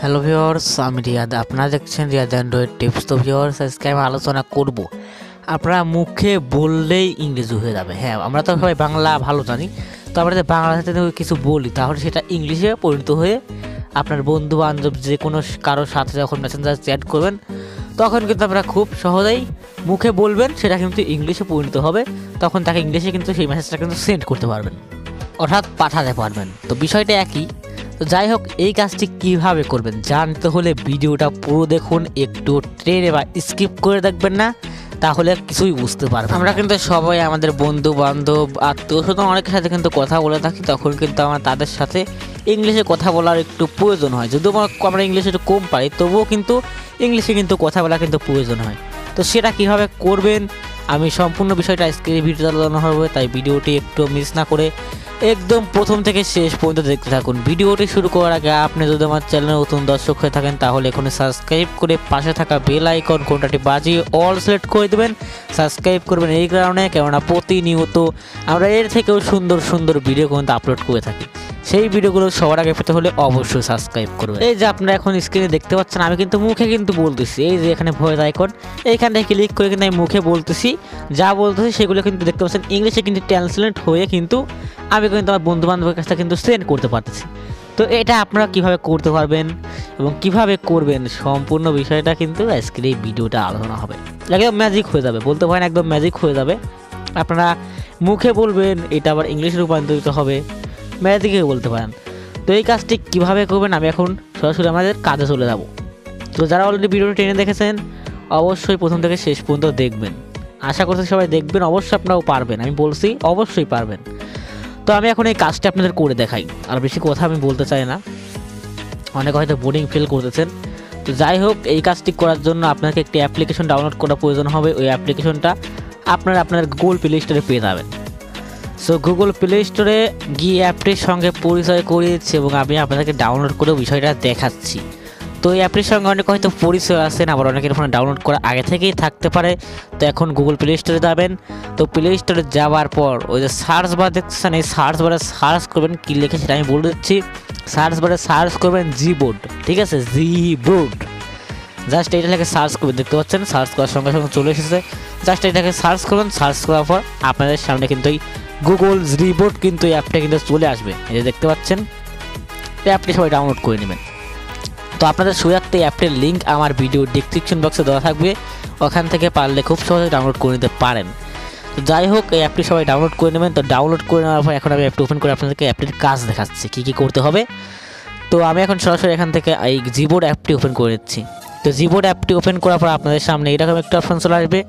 Hello viewers, আমি রিয়াদ। আপনারা দেখছেন রিয়াদ অ্যান্ড্রয়েড টিপস। তো ভিউয়ার্স, আজকে আমি আলোচনা করব আপনারা মুখে বললেই ইংরেজি হয়ে যাবে। হ্যাঁ, আমরা তো সবাই বাংলা ভালো জানি, তো আমরা যদি বাংলা সাথে কিছু বলি তাহলে সেটা ইংলিশে পরিণত হয়ে আপনার বন্ধু বান্ধব যে কোনো কারোর সাথে যখন মেসেঞ্জার চ্যাট করবেন তখন কিন্তু আপনারা খুব সহজেই মুখে বলবেন, সেটা কিন্তু ইংলিশে পরিণত হবে। তখন তাকে ইংলিশে কিন্তু সেই মেসেজটা কিন্তু সেন্ড করতে পারবেন, অর্থাৎ পাঠাতে পারবেন। তো বিষয়টা একই। তো যাই হোক, এই কাজটি কিভাবে করবেন জানতে হলে ভিডিওটা পুরো দেখুন, একটু ট্রেনে বা স্কিপ করে দেখবেন না, তাহলে কিছুই বুঝতে পারবেন। আমরা কিন্তু সবাই আমাদের বন্ধু বান্ধব আত্মীয় স্বজন অনেকের সাথে কিন্তু কথা বলে থাকি, তখন কিন্তু আমরা তাদের সাথে ইংলিশে কথা বলার একটু প্রয়োজন হয়। যদিও আমরা ইংলিশে একটু কম পারি, তবুও কিন্তু ইংলিশে কিন্তু কথা বলা কিন্তু প্রয়োজন হয়। তো সেটা কিভাবে করবেন আমি সম্পূর্ণ বিষয়টা আজকে ভিডিওতে আলোচনা হবে, তাই ভিডিওটি একটু মিস না করে একদম প্রথম থেকে শেষ পর্যন্ত দেখতে থাকুন। ভিডিওটি শুরু করার আগে আপনি যদি আমার চ্যানেলে নতুন দর্শক হয়ে থাকেন তাহলে এখানে সাবস্ক্রাইব করে পাশে থাকা বেল আইকন কোনটাটি বাজিয়ে অল সিলেক্ট করে দেবেন। সাবস্ক্রাইব করবেন এই কারণে, কেননা প্রতিনিয়ত আমরা এর থেকেও সুন্দর সুন্দর ভিডিও কিন্তু আপলোড করে থাকি। সেই ভিডিওগুলো সবার আগে পেতে হলে অবশ্যই সাবস্ক্রাইব করবেন। এই যে আপনারা এখন স্ক্রিনে দেখতে পাচ্ছেন, আমি কিন্তু মুখে কিন্তু বলতেছি। এই যে এখানে ভয়েস আইকন, এইখানটায় ক্লিক করে কিন্তু আমি মুখে বলতেছি, যা বলতেছি সেগুলো কিন্তু দেখতে পাচ্ছেন ইংলিশে কিন্তু ট্রান্সলেট হয়ে কিন্তু আমি কিন্তু আমার বন্ধু বান্ধবের কাছে কিন্তু সেন্ড করতে পারতেছি। তো এটা আপনারা কিভাবে করতে পারবেন এবং কিভাবে করবেন সম্পূর্ণ বিষয়টা কিন্তু আজকের এই ভিডিওটা আলোচনা হবে। একদম ম্যাজিক হয়ে যাবে, বলতে পারেন একদম ম্যাজিক হয়ে যাবে। আপনারা মুখে বলবেন, এটা আবার ইংলিশে রূপান্তরিত হবে, ম্যাজিকে বলতে পারেন। তো এই কাজটি কিভাবে করবেন আমি এখন সরাসরি আমাদের কাজে চলে যাব। তো যারা অলরেডি ভিডিওটি টেনে দেখেছেন অবশ্যই প্রথম থেকে শেষ পর্যন্ত দেখবেন। আশা করছি সবাই দেখবেন, অবশ্যই আপনারাও পারবেন, আমি বলছি অবশ্যই পারবেন। তো আমি এখন এই কাজটা আপনাদের করে দেখাই, আর বেশি কথা আমি বলতে চাই না, অনেকে হয়তো বোরিং ফিল করতেছেন। তো যাই হোক, এই কাজটি করার জন্য আপনাকে একটি অ্যাপ্লিকেশন ডাউনলোড করা প্রয়োজন হবে। ওই অ্যাপ্লিকেশনটা আপনার গুগল প্লে স্টোরে পেয়ে যাবেন। সো গুগল প্লে স্টোরে গিয়ে অ্যাপটির সঙ্গে পরিচয় করিয়েছি এবং আমি আপনাদেরকে ডাউনলোড করে বিষয়টা দেখাচ্ছি। তো এই অ্যাপটির সঙ্গে অনেক হয়তো পরিচয় আছেন, আবার অনেকের ফোনে ডাউনলোড করা আগে থেকেই থাকতে পারে। তো এখন গুগল প্লে স্টোরে যাবেন। তো প্লে স্টোরে যাওয়ার পর ওই যে সার্চ বার দেখছেন, এই সার্চ বারে সার্চ করবেন, কী লিখে সেটা আমি বলে দিচ্ছি। সার্চ বারে সার্চ করবেন Gboard, ঠিক আছে, Gboard। জাস্ট এইটা লিখে সার্চ করবেন, দেখতে পাচ্ছেন সার্চ করার সঙ্গে সঙ্গে চলে এসেছে। জাস্ট এইটাকে সার্চ করবেন, সার্চ করার পর আপনাদের সামনে কিন্তু এই গুগল Gboard কিন্তু এই অ্যাপটা কিন্তু চলে আসবে। এই যে দেখতে পাচ্ছেন, এই অ্যাপটি সবাই ডাউনলোড করে নেবেন। তো আপনাদের সুবিধার্থে এই অ্যাপটির লিঙ্ক আমার ভিডিও ডেসক্রিপশন বক্সে দেওয়া থাকবে, ওখান থেকে পারলে খুব সহজে ডাউনলোড করে নিতে পারেন। তো যাই হোক, এই অ্যাপটি সবাই ডাউনলোড করে নেবেন। তো ডাউনলোড করে নেওয়ার পর এখন আমি অ্যাপটি ওপেন করে আপনাদেরকে অ্যাপটির কাজ দেখাচ্ছি কী কী করতে হবে। তো আমি এখন সরাসরি এখান থেকে এই Gboard অ্যাপটি ওপেন করে নিচ্ছি। তো Gboard অ্যাপটি ওপেন করার পর আপনাদের সামনে এরকম একটা অপশন চলে আসবে।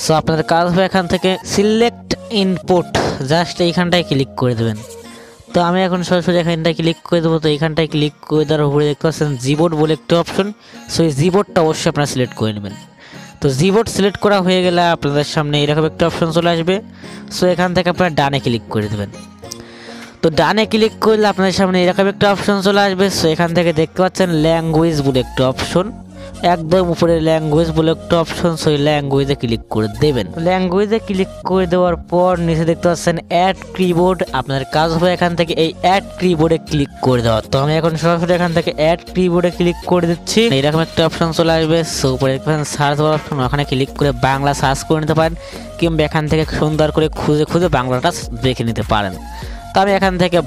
সো আপনাদের কাজ হবে এখান থেকে সিলেক্ট ইনপুট, জাস্ট এইখানটায় ক্লিক করে দেবেন। তো আমি এখন সরাসরি এখানটায় ক্লিক করে দেবো। তো এইখানটায় ক্লিক করে দেওয়ার উপরে দেখতে পাচ্ছেন Gboard বলে একটা অপশন। সো এই Gboardটা অবশ্যই আপনারা সিলেক্ট করে নেবেন। তো Gboard সিলেক্ট করা হয়ে গেলে আপনাদের সামনে এরকম একটা অপশন চলে আসবে। সো এখান থেকে আপনারা ডানে ক্লিক করে দেবেন। তো ডানে ক্লিক করলে আপনাদের সামনে এরকম একটা অপশন চলে আসবে। সো এখান থেকে দেখতে পাচ্ছেন ল্যাঙ্গুয়েজ বলে একটা অপশন, একদম উপরে ল্যাঙ্গুয়েজ বলে একটা অপশন। সো এই ল্যাঙ্গুয়েজে ক্লিক করে দেবেন। ল্যাঙ্গুয়েজে ক্লিক করে দেওয়ার পর নিচে দেখতে পাচ্ছেন অ্যাড কিবোর্ড। আপনার কাজ হবে এখান থেকে এই অ্যাড কিবোর্ডে ক্লিক করে দেওয়া। তো আমি এখন সরাসরি এখান থেকে অ্যাড কিবোর্ডে ক্লিক করে দিচ্ছি। এরকম একটা অপশন চলে আসবে। সো উপরে দেখতে পাচ্ছেন সার্চ বার অপশন, ওখানে ক্লিক করে বাংলা সার্চ করে নিতে পারেন, কিংবা এখান থেকে সুন্দর করে খুঁজে খুঁজে বাংলাটা দেখে নিতে পারেন। তো আমি এখান থেকে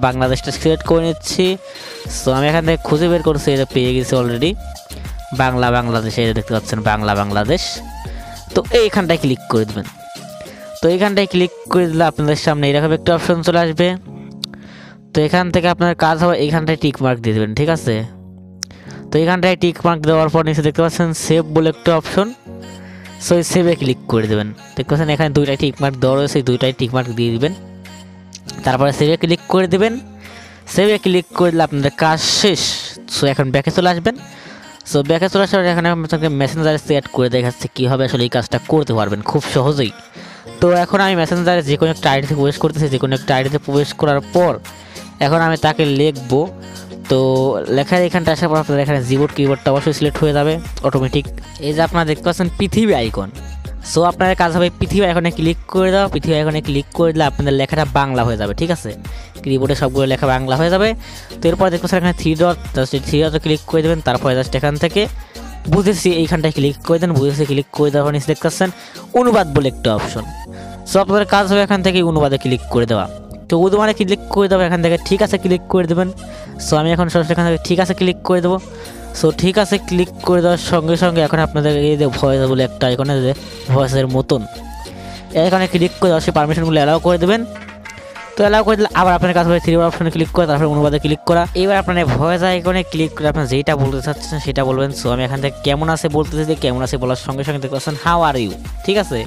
বাংলাদেশটা সিলেক্ট করে নিচ্ছি। সো আমি এখান থেকে খুঁজে বের করছি, এটা পেয়ে গেছি অলরেডি, বাংলাদেশ। এই দেখতে পাচ্ছেন বাংলাদেশ। তো এইখানটায় ক্লিক করে দেবেন। তো এইখানটায় ক্লিক করে দিলে আপনাদের সামনে এরকম একটা অপশন চলে আসবে। তো এখান থেকে আপনার কাজ হবে এইখানটায় টিক মার্ক দিয়ে দেবেন, ঠিক আছে। তো এইখানটায় টিক মার্ক দেওয়ার পর নিচে দেখতে পাচ্ছেন সেভ বলে একটা অপশন। সো এই সেভে ক্লিক করে দেবেন। দেখতে পাচ্ছেন এখানে দুইটাই টিক মার্ক দেওয়া রয়েছে, দুইটাই টিক মার্ক দিয়ে দিবেন। তারপরে সেভে ক্লিক করে দেবেন। সেভে ক্লিক করে দিলে আপনাদের কাজ শেষ। সো এখন ব্যাকে চলে আসবেন। সো ব্যাকে চলে আসার এখানে আপনাকে মেসেঞ্জারে সেট করে দেখাচ্ছে কীভাবে আসলে এই কাজটা করতে পারবেন খুব সহজেই। তো এখন আমি মেসেঞ্জারে যে কোনো একটা আইডিতে প্রবেশ করতেছি। যে কোনো একটা আইডিতে প্রবেশ করার পর এখন আমি তাকে লিখবো। তো লেখার এখানটা আসার পর আপনাদের এখানে Gboard কিবোর্ডটা অবশ্যই সিলেক্ট হয়ে যাবে অটোমেটিক। এই যে আপনারা দেখতে পাচ্ছেন পৃথিবী আইকন, সো আপনাদের কাজ হবে পৃথিবী আইকনে ক্লিক করে দাও। পৃথিবী আইকনে ক্লিক করে দিলে আপনাদের লেখাটা বাংলা হয়ে যাবে, ঠিক আছে। কিবোর্ডে সবগুলো লেখা বাংলা হয়ে যাবে। তো এরপর দেখতে পাচ্ছেন এখানে থ্রি ডট, জাস্ট থ্রি ডটে ক্লিক করে দেবেন। তারপরে জাস্ট এখান থেকে বুঝেছি এইখানটায় ক্লিক করে দেন। বুঝেছি ক্লিক করে দেওয়ার নিচে দেখতে পাচ্ছেন অনুবাদ বলে একটা অপশন। সো আপনাদের কাজ হবে এখান থেকে অনুবাদে ক্লিক করে দেওয়া। তো অনুবাদে ক্লিক করে দেবো, এখান থেকে ঠিক আছে ক্লিক করে দেবেন। সো আমি এখন সরাসরি এখান থেকে ঠিক আছে ক্লিক করে দেবো। সো ঠিক আছে ক্লিক করে দেওয়ার সঙ্গে সঙ্গে এখন আপনাদের এই যে ভয়েস বলে একটা আইকনে যে ভয়েসের মতন এখানে ক্লিক করে দেওয়া, সেই পারমিশনগুলো অ্যালাউ করে দেবেন। তো অ্যালাউ করে দিলে আবার আপনার কাজ হবে থ্রি অপশনে ক্লিক করে তারপরে অনুবাদে ক্লিক করা। এবার আপনার ভয়েস আইকনে ক্লিক করে আপনার যেটা বলতে চাচ্ছেন সেটা বলবেন। সো আমি এখান থেকে কেমন আছে বলতেছি, যে কেমন আছে বলার সঙ্গে সঙ্গে দেখতে পাচ্ছেন হাউ আর ইউ, ঠিক আছে,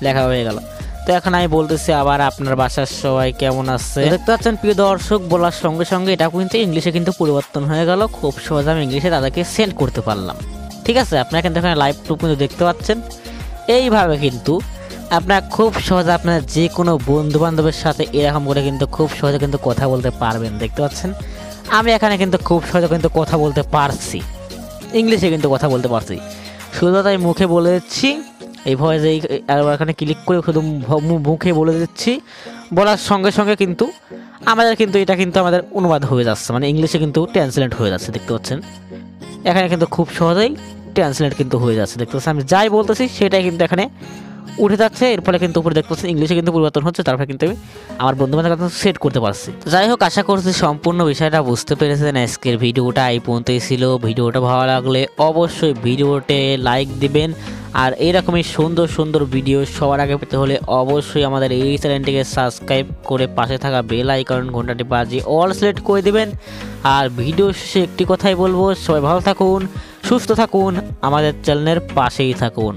লেখা হয়ে গেল। তো এখন আমি বলতেছি আবার আপনার বাসার সবাই কেমন আছে। দেখতে পাচ্ছেন প্রিয় দর্শক, বলার সঙ্গে সঙ্গে এটা কিন্তু ইংলিশে কিন্তু পরিবর্তন হয়ে গেল। খুব সহজে আমি ইংলিশে তাদেরকে সেন্ড করতে পারলাম, ঠিক আছে। আপনারা কিন্তু এখানে লাইভ টু কিন্তু দেখতে পাচ্ছেন। এইভাবে কিন্তু আপনারা খুব সহজে আপনার যে কোনো বন্ধু বান্ধবের সাথে এরকম করে কিন্তু খুব সহজে কিন্তু কথা বলতে পারবেন। দেখতে পাচ্ছেন আমি এখানে কিন্তু খুব সহজে কিন্তু কথা বলতে পারছি, ইংলিশে কিন্তু কথা বলতে পারছি। শুধু তাই মুখে বলে দিচ্ছি এই ভয়েসে, এখানে ক্লিক করে শুধু মুখে বলে দিচ্ছি, বলার সঙ্গে সঙ্গে কিন্তু আমাদের কিন্তু এটা কিন্তু আমাদের অনুবাদ হয়ে যাচ্ছে, মানে ইংলিশে কিন্তু ট্রান্সলেট হয়ে যাচ্ছে। দেখতে পাচ্ছেন এখানে কিন্তু খুব সহজেই ট্রান্সলেট কিন্তু হয়ে যাচ্ছে। দেখতে পাচ্ছেন আমি যাই বলতেছি সেটাই কিন্তু এখানে উঠে যাচ্ছে। এর ফলে কিন্তু উপরে দেখতে পাচ্ছেন ইংলিশে কিন্তু পরিবর্তন হচ্ছে। তারপরে কিন্তু আমি আমার বন্ধু বান্ধবের কাছে সেট করতে পারছি। যাই হোক, আশা করছি সম্পূর্ণ বিষয়টা বুঝতে পেরেছেন। আজকের ভিডিওটা এই পর্যন্তই ছিল। ভিডিওটা ভালো লাগলে অবশ্যই ভিডিওতে লাইক দিবেন। আর এইরকমই সুন্দর সুন্দর ভিডিও সবার আগে পেতে হলে অবশ্যই আমাদের এই চ্যানেলটিকে সাবস্ক্রাইব করে পাশে থাকা বেল আইকন ঘন্টাটি বাজিয়ে অল সিলেক্ট করে দিবেন। আর ভিডিও শেষে একটি কথাই বলবো, সবাই ভালো থাকুন, সুস্থ থাকুন, আমাদের চ্যানেলের পাশেই থাকুন।